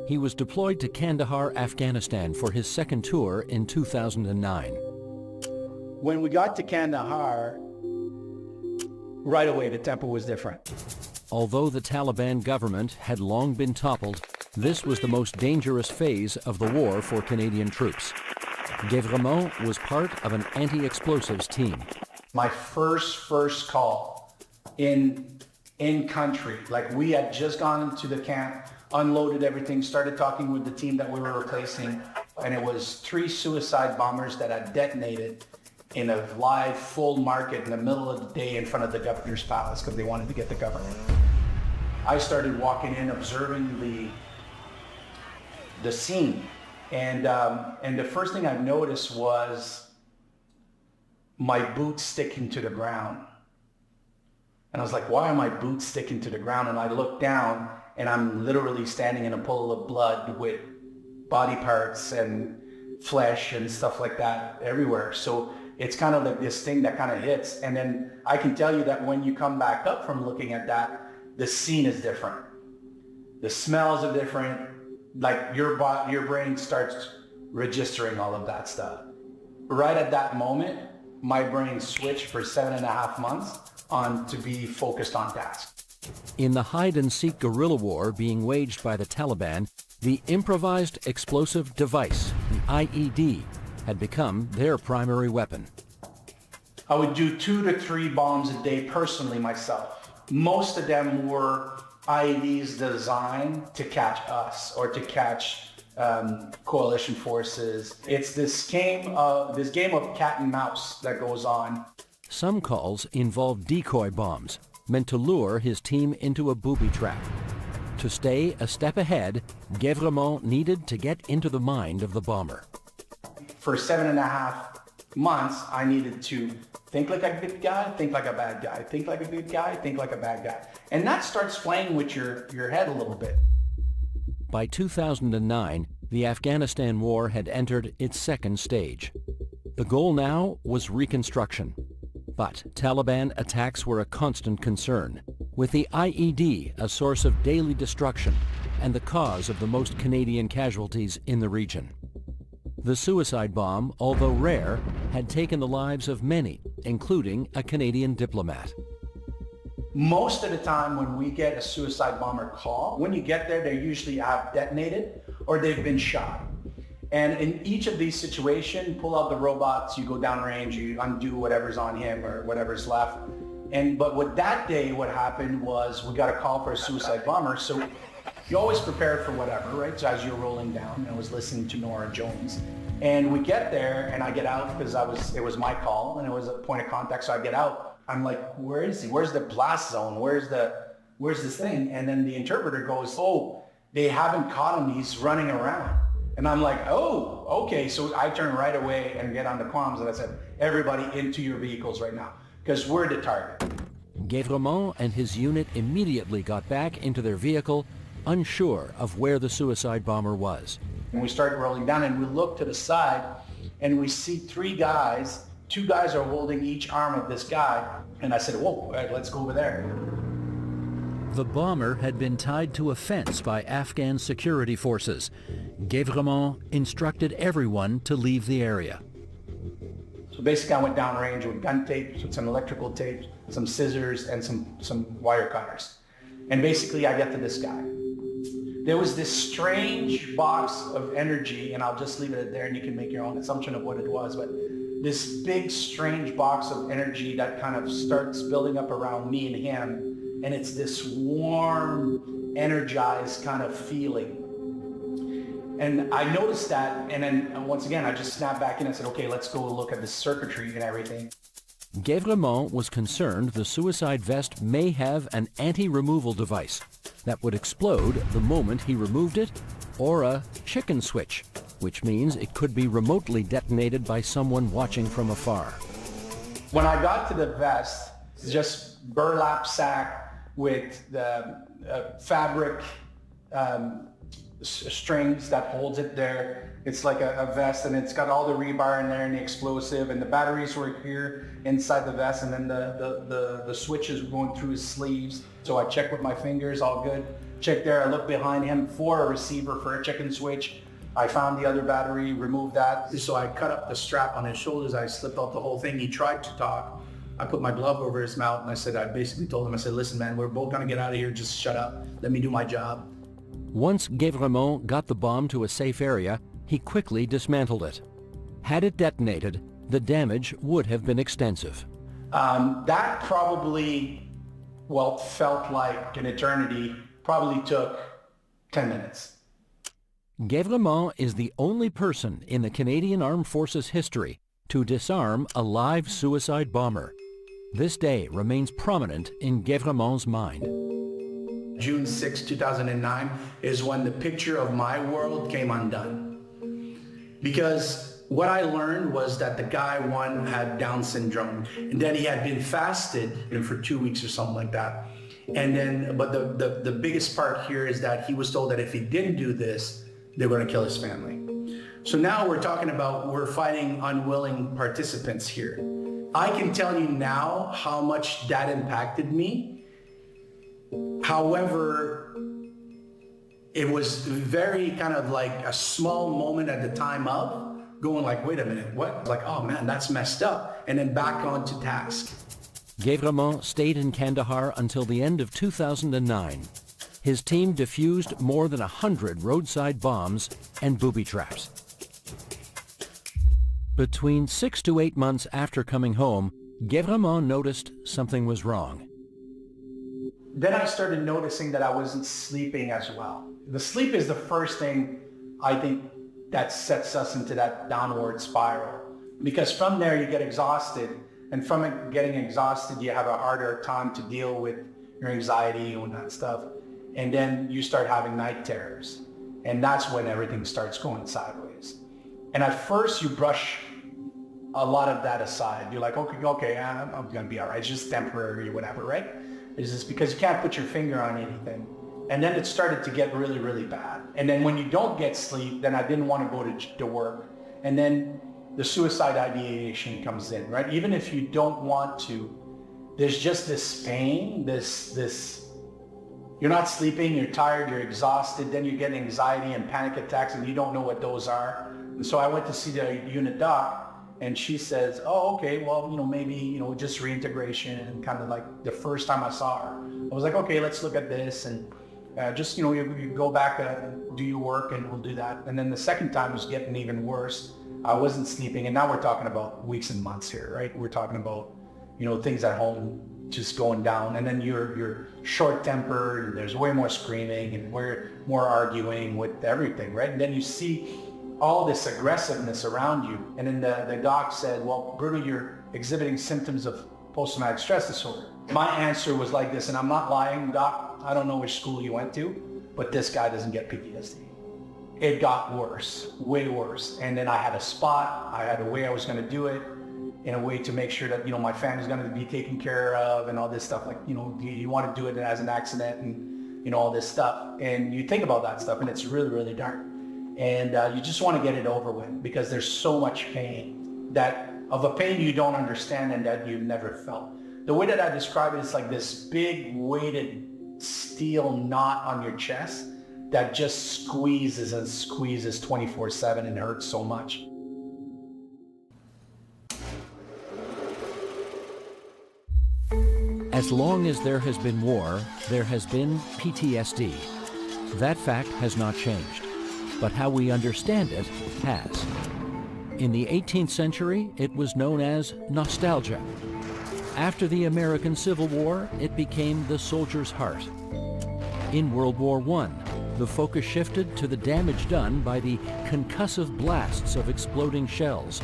He was deployed to Kandahar, Afghanistan for his second tour in 2009. When we got to Kandahar, right away the tempo was different. Although the Taliban government had long been toppled, this was the most dangerous phase of the war for Canadian troops. Guévremont was part of an anti-explosives team. My first call in country, like we had just gone into the camp, unloaded everything, started talking with the team that we were replacing, and it was 3 suicide bombers that had detonated in a live full market in the middle of the day in front of the governor's palace because they wanted to get the governor. I started walking in, observing the scene, and the first thing I noticed was my boots sticking to the ground. And I was like, why are my boots sticking to the ground? And I looked down, and I'm literally standing in a pool of blood with body parts and flesh and stuff like that everywhere. So it's kind of like this thing that kind of hits. And then I can tell you that when you come back up from looking at that, the scene is different. The smells are different. Like your brain starts registering all of that stuff. Right at that moment, my brain switched for 7.5 months on to be focused on task. In the hide-and-seek guerrilla war being waged by the Taliban, the improvised explosive device, the IED, had become their primary weapon. I would do 2 to 3 bombs a day personally myself. Most of them were IEDs designed to catch us or to catch coalition forces. It's this game of cat and mouse that goes on. Some calls involved decoy bombs, meant to lure his team into a booby trap. To stay a step ahead, Guévremont needed to get into the mind of the bomber. For 7.5 months, I needed to think like a good guy, think like a bad guy, think like a good guy, think like a bad guy. And that starts playing with your head a little bit. By 2009, the Afghanistan war had entered its second stage. The goal now was reconstruction. But Taliban attacks were a constant concern, with the IED a source of daily destruction and the cause of the most Canadian casualties in the region. The suicide bomb, although rare, had taken the lives of many, including a Canadian diplomat. Most of the time when we get a suicide bomber call, when you get there, they usually have detonated or they've been shot. And in each of these situations, pull out the robots, you go downrange, you undo whatever's on him or whatever's left. But what that day, what happened was we got a call for a suicide bomber. So you always prepare for whatever, right? So as you're rolling down, I was listening to Nora Jones. And we get there and I get out because it was my call and it was a point of contact. So I get out. I'm like, where is he? Where's the blast zone? Where's this thing? And then the interpreter goes, oh, they haven't caught him. He's running around. And I'm like, oh, okay. So I turn right away and get on the comms and I said, everybody into your vehicles right now, because we're the target. Guévremont and his unit immediately got back into their vehicle, unsure of where the suicide bomber was. And we start rolling down and we look to the side and we see 3 guys. 2 guys are holding each arm of this guy. And I said, whoa, let's go over there. The bomber had been tied to a fence by Afghan security forces. Guévremont instructed everyone to leave the area. So basically I went downrange with gun tapes, with some electrical tapes, some scissors, and some wire cutters. And basically I get to this guy. There was this strange box of energy, and I'll just leave it there and you can make your own assumption of what it was, but this big strange box of energy that kind of starts building up around me and him. And it's this warm, energized kind of feeling. And I noticed that, and then once again, I just snapped back in and said, okay, let's go look at the circuitry and everything. Guévremont was concerned the suicide vest may have an anti-removal device that would explode the moment he removed it, or a chicken switch, which means it could be remotely detonated by someone watching from afar. When I got to the vest, it's just burlap sack, with the fabric strings that holds it there. It's like a vest, and it's got all the rebar in there and the explosive, and the batteries were here inside the vest, and then the switches were going through his sleeves. So I checked with my fingers, all good. Check there, I looked behind him for a receiver for a chicken switch. I found the other battery, removed that. So I cut up the strap on his shoulders. I slipped out the whole thing. He tried to talk. I put my glove over his mouth, and I basically told him, I said, listen, man, we're both gonna get out of here. Just shut up. Let me do my job. Once Guévremont got the bomb to a safe area, he quickly dismantled it. Had it detonated, the damage would have been extensive. That probably, well, felt like an eternity. Probably took 10 minutes. Guévremont is the only person in the Canadian Armed Forces history to disarm a live suicide bomber. This day remains prominent in Guévremont's mind. June 6, 2009 is when the picture of my world came undone. Because what I learned was that the guy, one, had Down syndrome, and then he had been fasted for 2 weeks or something like that. And then, but the biggest part here is that he was told that if he didn't do this, they were going to kill his family. So now we're talking about, we're fighting unwilling participants here. I can tell you now how much that impacted me. However, it was very kind of like a small moment at the time of going like, wait a minute, what? Like, oh man, that's messed up. And then back on to task. Guévremont stayed in Kandahar until the end of 2009. His team defused more than 100 roadside bombs and booby traps. Between 6 to 8 months after coming home, Guévremont noticed something was wrong. Then I started noticing that I wasn't sleeping as well. The sleep is the first thing I think that sets us into that downward spiral. Because from there you get exhausted, and from it getting exhausted you have a harder time to deal with your anxiety and that stuff. And then you start having night terrors. And that's when everything starts going sideways. And at first you brush a lot of that aside. You're like, okay, I'm gonna be all right. It's just temporary or whatever, right? It's just because you can't put your finger on anything. And then it started to get really, really bad. And then when you don't get sleep, then I didn't want to go to work. And then the suicide ideation comes in, right? Even if you don't want to, there's just this pain, this, you're not sleeping, you're tired, you're exhausted, then you get anxiety and panic attacks and you don't know what those are. And so I went to see the unit doc, and she says, oh, okay, well, maybe, just reintegration. And kind of like the first time I saw her, I was like, okay, let's look at this. And just, you go back, do your work, and we'll do that. And then the second time was getting even worse. I wasn't sleeping. And now we're talking about weeks and months here, right? We're talking about, things at home just going down. And then you're short-tempered, and there's way more screaming and way more arguing with everything, right? And then you see all this aggressiveness around you. And then the doc said, well, Bruno, you're exhibiting symptoms of post-traumatic stress disorder. My answer was like this, and I'm not lying, doc, I don't know which school you went to, but this guy doesn't get PTSD. It got worse, way worse. And then I had a spot, I had a way I was gonna do it, in a way to make sure that, my family's gonna be taken care of and all this stuff. Like, you wanna do it as an accident and, all this stuff. And you think about that stuff, and it's really, really dark. And you just want to get it over with, because there's so much pain, of a pain you don't understand and that you've never felt. The way that I describe it is like this big weighted steel knot on your chest that just squeezes and squeezes 24/7 and hurts so much. As long as there has been war, there has been PTSD. That fact has not changed, but how we understand it has. In the 18th century, it was known as nostalgia. After the American Civil War, it became the soldier's heart. In World War I, the focus shifted to the damage done by the concussive blasts of exploding shells,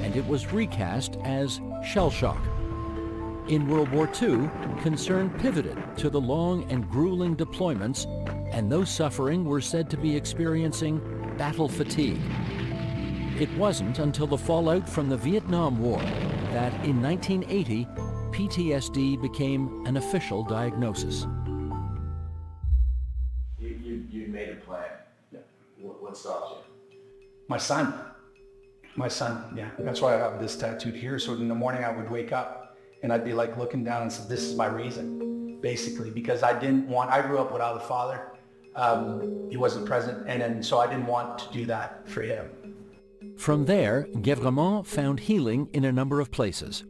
and it was recast as shell shock. In World War II, concern pivoted to the long and grueling deployments, and those suffering were said to be experiencing battle fatigue. It wasn't until the fallout from the Vietnam War that, in 1980, PTSD became an official diagnosis. You made a plan. Yeah. What stopped you? My son, yeah. That's why I have this tattooed here. So in the morning I would wake up and I'd be like looking down and say, this is my reason, basically, because I grew up without a father. He wasn't present, and so I didn't want to do that for him. From there, Guévremont found healing in a number of places.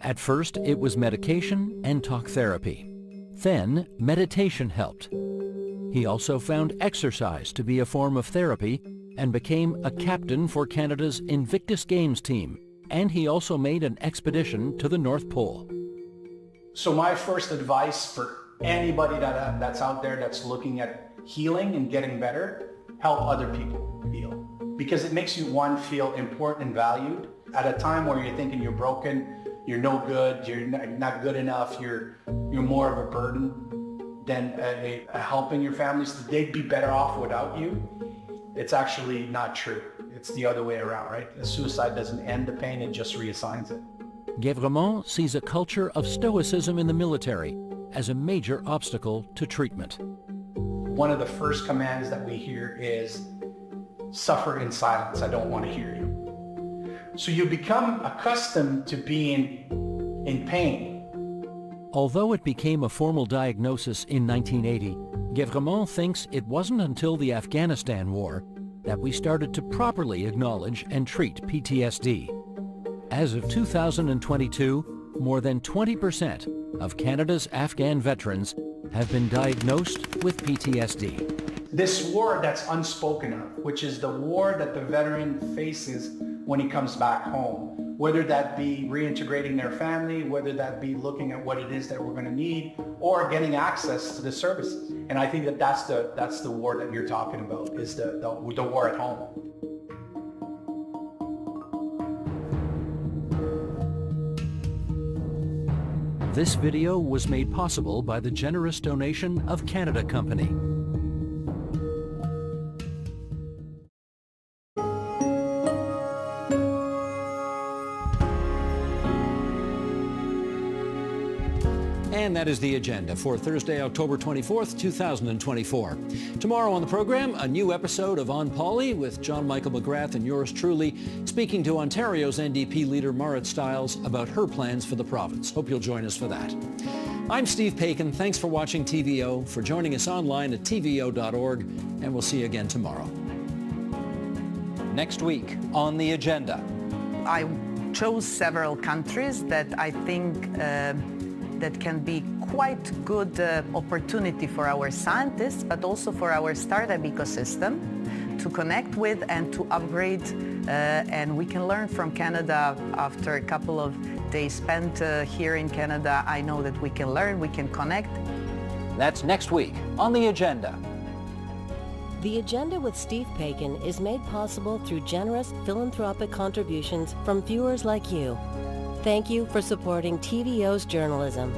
At first, it was medication and talk therapy. Then, meditation helped. He also found exercise to be a form of therapy and became a captain for Canada's Invictus Games team. And he also made an expedition to the North Pole. So my first advice for anybody that's out there that's looking at healing and getting better, help other people heal. Because it makes you, one, feel important and valued. At a time where you're thinking you're broken, you're no good, you're not good enough, you're more of a burden than helping your families. They'd be better off without you. It's actually not true. It's the other way around, right? Suicide doesn't end the pain, it just reassigns it. Guévremont sees a culture of stoicism in the military as a major obstacle to treatment. One of the first commands that we hear is, suffer in silence, I don't want to hear you. So you become accustomed to being in pain. Although it became a formal diagnosis in 1980, Guévremont thinks it wasn't until the Afghanistan war that we started to properly acknowledge and treat PTSD. As of 2022, more than 20% of Canada's Afghan veterans have been diagnosed with PTSD. This war that's unspoken of, which is the war that the veteran faces when he comes back home, whether that be reintegrating their family, whether that be looking at what it is that we're going to need, or getting access to the services. And I think that that's the war that you're talking about, is the war at home. This video was made possible by the generous donation of Canada Company. And that is the agenda for Thursday, October 24th, 2024. Tomorrow on the program, a new episode of On Poly with John Michael McGrath and yours truly, speaking to Ontario's NDP leader Marit Stiles about her plans for the province. Hope you'll join us for that. I'm Steve Paikin. Thanks for watching TVO, for joining us online at tvo.org, and we'll see you again tomorrow. Next week on the agenda. I chose several countries that I think that can be quite good opportunity for our scientists, but also for our startup ecosystem to connect with and to upgrade. And we can learn from Canada after a couple of days spent here in Canada. I know that we can learn, we can connect. That's next week on the agenda. The Agenda with Steve Paikin is made possible through generous philanthropic contributions from viewers like you. Thank you for supporting TVO's journalism.